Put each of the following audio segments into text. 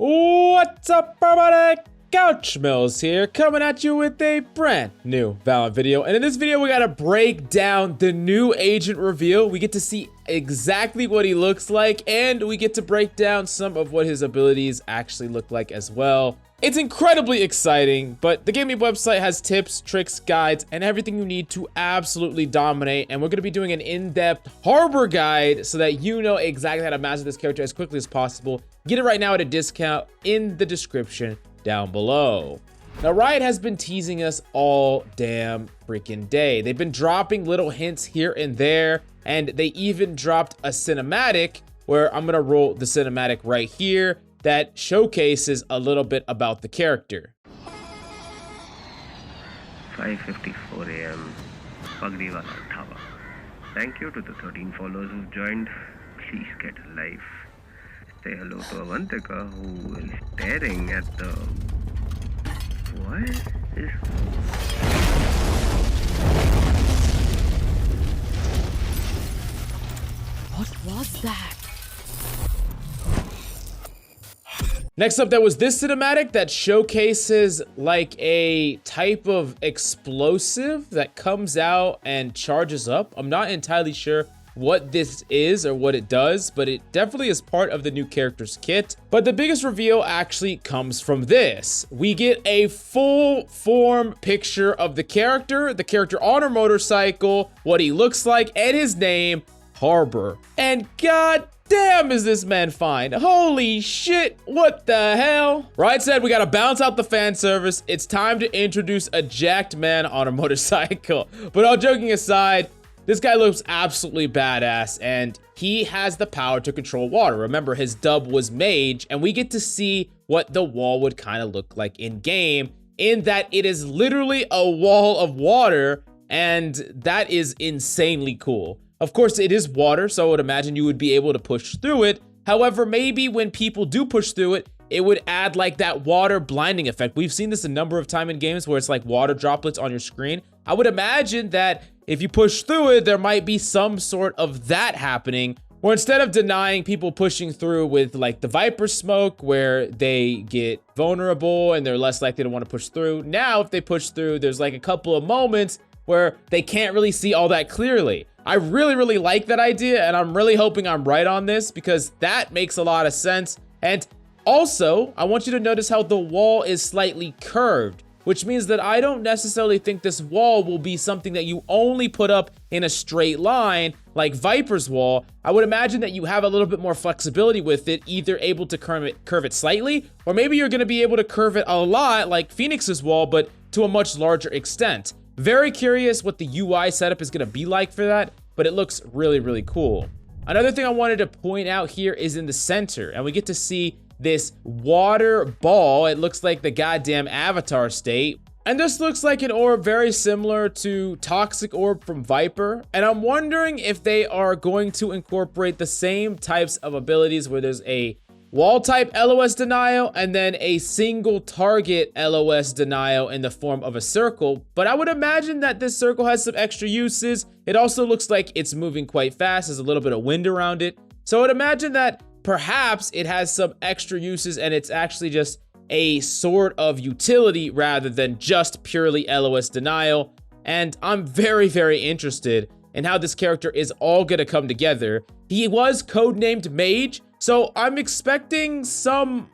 What's up, everybody? Couch Mills here, coming at you with a brand new Valorant video. And in this video, we gotta break down the new agent reveal. We get to see exactly what he looks like, and we get to break down some of what his abilities actually look like as well. It's incredibly exciting, but the Gaming website has tips, tricks, guides, and everything you need to absolutely dominate. And we're gonna be doing an in-depth harbor guide so that you know exactly how to master this character as quickly as possible. Get it right now at a discount in the description down below. Now, Riot has been teasing us all damn freaking day. They've been dropping little hints here and there, and they even dropped a cinematic where I'm gonna roll the cinematic right here that showcases a little bit about the character. 5:54 a.m. Pagdiwala Dhaba. Thank you to the 13 followers who've joined. Please get a life. Say hello to Avantika, who is staring at the... What is... What was that? Next up, there was this cinematic that showcases like a type of explosive that comes out and charges up. I'm not entirely sure what this is or what it does, but it definitely is part of the new character's kit. But the biggest reveal actually comes from this. We get a full form picture of the character on a motorcycle, what he looks like, and his name, Harbor. And god damn, is this man fine. Holy shit, what the hell? Riot said we gotta bounce out the fan service. It's time to introduce a jacked man on a motorcycle. But all joking aside, this guy looks absolutely badass, and he has the power to control water. Remember, his dub was Mage, and we get to see what the wall would kind of look like in game, in that it is literally a wall of water, and that is insanely cool. Of course, it is water, so I would imagine you would be able to push through it. However, maybe when people do push through it, it would add like that water blinding effect. We've seen this a number of times in games where it's like water droplets on your screen. I would imagine that if you push through it, there might be some sort of that happening, where instead of denying people pushing through with like the Viper smoke, where they get vulnerable and they're less likely to want to push through, now if they push through, there's like a couple of moments where they can't really see all that clearly. I really like that idea, and I'm really hoping I'm right on this, because that makes a lot of sense. And also, I want you to notice how the wall is slightly curved, which means that I don't necessarily think this wall will be something that you only put up in a straight line like Viper's wall. I would imagine that you have a little bit more flexibility with it, either able to curve it slightly, or maybe you're gonna be able to curve it a lot like Phoenix's wall, but to a much larger extent. Very curious what the UI setup is gonna be like for that, but it looks really cool. Another thing I wanted to point out here is in the center, and we get to see this water ball. It looks like the goddamn Avatar state. And this looks like an orb very similar to Toxic Orb from Viper. And I'm wondering if they are going to incorporate the same types of abilities where there's a wall type LOS denial and then a single target LOS denial in the form of a circle. But I would imagine that this circle has some extra uses. It also looks like it's moving quite fast. There's a little bit of wind around it. So I would imagine that perhaps it has some extra uses and it's actually just a sort of utility rather than just purely LOS denial. And I'm very interested in how this character is all gonna come together. He was codenamed Mage, so I'm expecting some,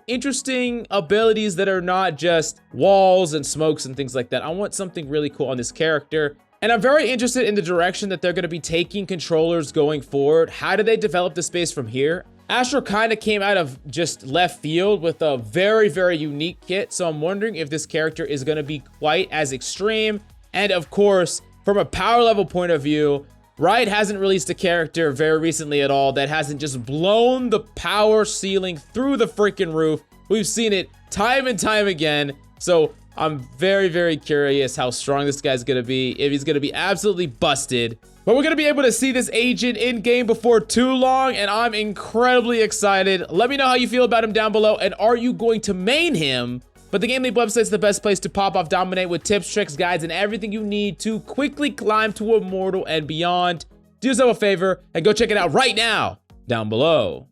interesting abilities that are not just walls and smokes and things like that. I want something really cool on this character. And I'm very interested in the direction that they're going to be taking controllers going forward. How do they develop the space from here? Astro kind of came out of just left field with a very unique kit. So I'm wondering if this character is going to be quite as extreme. And of course, from a power level point of view, Riot hasn't released a character very recently at all that hasn't just blown the power ceiling through the freaking roof. We've seen it time and time again. So I'm very curious how strong this guy's gonna be, if he's gonna be absolutely busted. But we're gonna be able to see this agent in game before too long, and I'm incredibly excited. Let me know how you feel about him down below, and are you going to main him? But the Game League website is the best place to pop off dominate with tips, tricks, guides, and everything you need to quickly climb to Immortal and beyond. Do yourself a favor and go check it out right now down below.